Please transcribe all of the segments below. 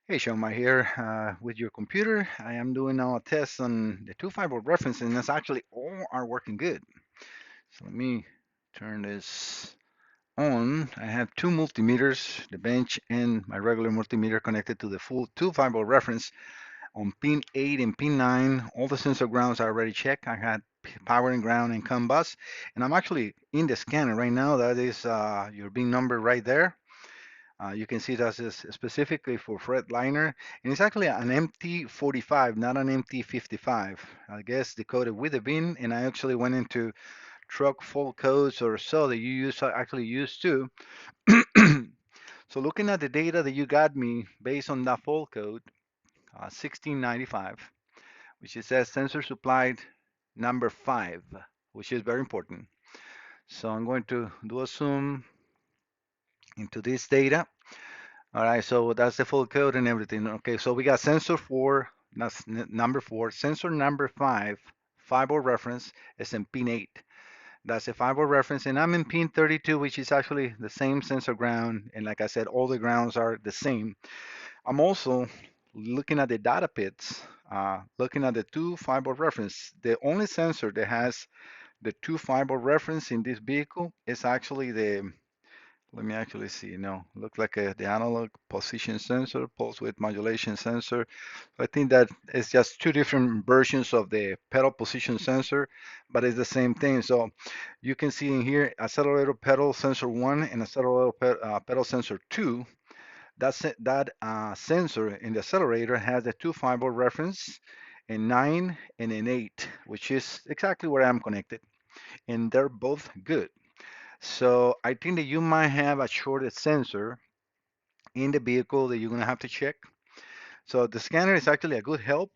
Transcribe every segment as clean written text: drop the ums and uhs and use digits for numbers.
Hey, Shoma here with your computer. I am doing now a test on the two fiber reference, and that's actually all are working good. So let me turn this on. I have two multimeters, the bench and my regular multimeter connected to the full two fiber reference on pin 8 and pin 9. All the sensor grounds are already checked. I had power and ground and COM bus, and I'm actually in the scanner right now. That is your bin number right there. You can see that is specifically for Freightliner, and it's actually an MT45, not an MT55. I guess decoded with a bin, and I actually went into truck full codes or so that you use actually use too. So looking at the data that you got me based on that full code, 1695, which it says sensor supplied number 5, which is very important. So I'm going to do a zoom into this data. All right, so that's the full code and everything. Okay, so we got sensor 4, that's number 4. Sensor number 5, fiber reference is in pin 8. That's a fiber reference, and I'm in pin 32, which is actually the same sensor ground. And like I said, all the grounds are the same. I'm also looking at the data pits, looking at the two fiber reference. The only sensor that has the two fiber reference in this vehicle is actually the, let me actually see. No, look like the analog position sensor, pulse width modulation sensor. I think that it's just two different versions of the pedal position sensor, but it's the same thing. So you can see in here accelerator pedal sensor 1 and accelerator pedal sensor 2. That sensor in the accelerator has a two fiber reference, in 9 and in 8, which is exactly where I'm connected, and they're both good. So I think that you might have a shorted sensor in the vehicle that you're going to have to check. So the scanner is actually a good help.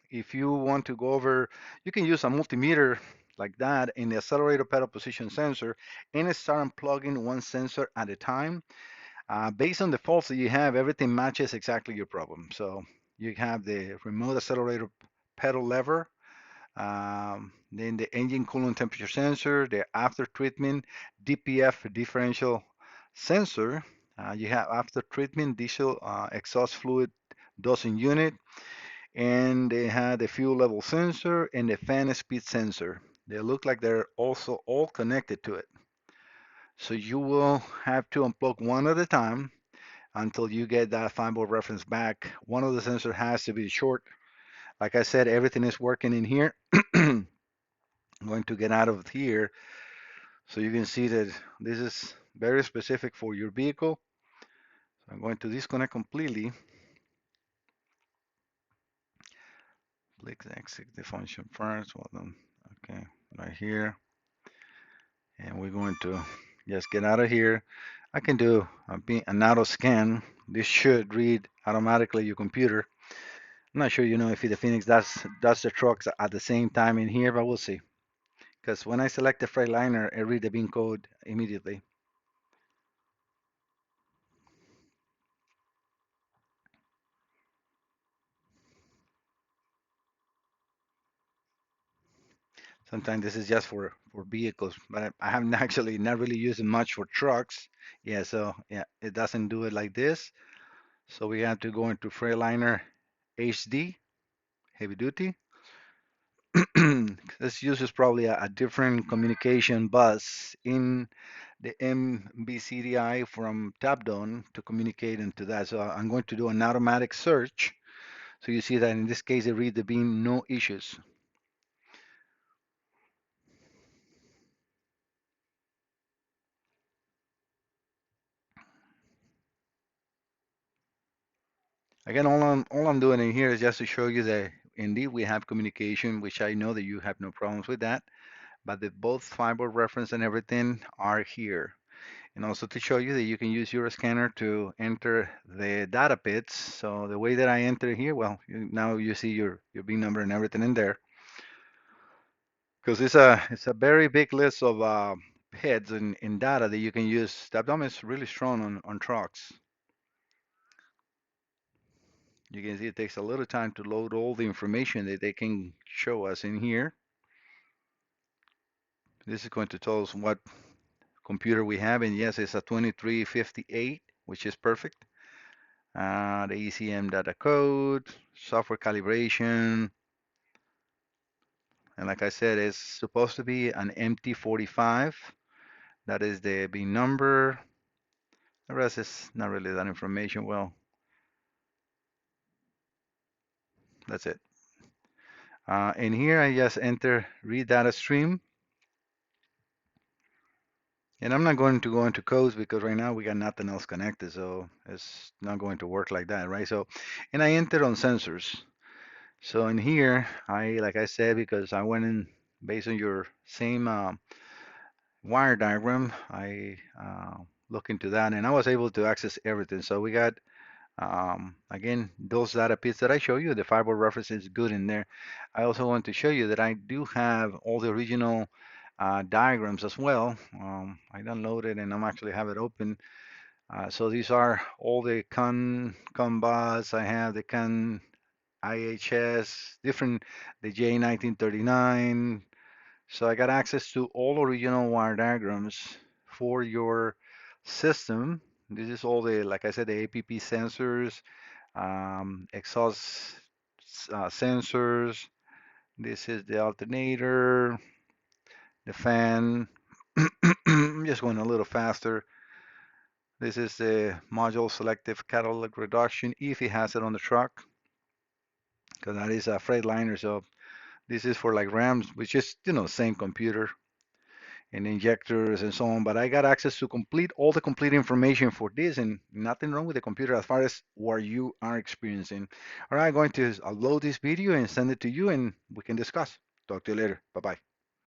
If you want to go over, you can use a multimeter like that in the accelerator pedal position sensor and start unplugging one sensor at a time. Based on the faults that you have, everything matches exactly your problem. So you have the remote accelerator pedal lever, then the engine coolant temperature sensor, the after treatment DPF differential sensor. You have after treatment diesel exhaust fluid dosing unit, and they had the fuel level sensor and the fan speed sensor. They look like they're also all connected to it. So you will have to unplug one at a time until you get that fiber reference back. One of the sensors has to be short. Like I said, everything is working in here. I'm going to get out of here so you can see that this is very specific for your vehicle. So I'm going to disconnect completely. Click exit the function first. Well done. Okay, right here. And we're going to just get out of here. I can do an auto scan. This should read automatically your computer. I'm not sure, if the Phoenix does the trucks at the same time in here, but we'll see. Because when I select the Freightliner, it read the bin code immediately. Sometimes this is just for vehicles, but I haven't actually not really used it much for trucks. Yeah, so yeah, it doesn't do it like this. So we have to go into Freightliner HD, heavy duty. This uses probably a different communication bus in the MBCDI from top down to communicate into that. So I'm going to do an automatic search. So you see that in this case, it read the beam, no issues. Again, all I'm doing in here is just to show you that indeed we have communication, which I know that you have no problems with that, but the both fiber reference and everything are here. And also to show you that you can use your scanner to enter the data bits. So the way that I enter here, well, now you see your B number and everything in there. Because it's a very big list of heads in data that you can use. StepDom is really strong on trucks. You can see it takes a little time to load all the information that they can show us in here. This is going to tell us what computer we have, and yes, it's a 2358, which is perfect. the ECM data code, software calibration, and like I said, it's supposed to be an MT45. That is the B number. The rest is not really that information. Well, that's it. In here, I just enter read data stream. And I'm not going to go into codes because right now we got nothing else connected, so it's not going to work like that, right? So, and I entered on sensors. So in here, like I said, because I went in based on your same wire diagram, I look into that and I was able to access everything. So we got, again, those data bits that I show you, the firewall reference is good in there. I also want to show you that I do have all the original diagrams as well. I downloaded and I'm actually have it open. So these are all the CAN bus. I have the CAN IHS, different, the J1939. So I got access to all original wire diagrams for your system. This is all the, like I said, the APP sensors, exhaust sensors. This is the alternator, the fan. I'm just going a little faster. This is the module selective catalytic reduction if it has it on the truck, because that is a Freightliner. So this is for like Rams, which is, same computer and injectors and so on. But I got access to all the complete information for this, and nothing wrong with the computer as far as what you are experiencing. All right, I'm going to upload this video and send it to you, and we can discuss. Talk to you later. Bye-bye.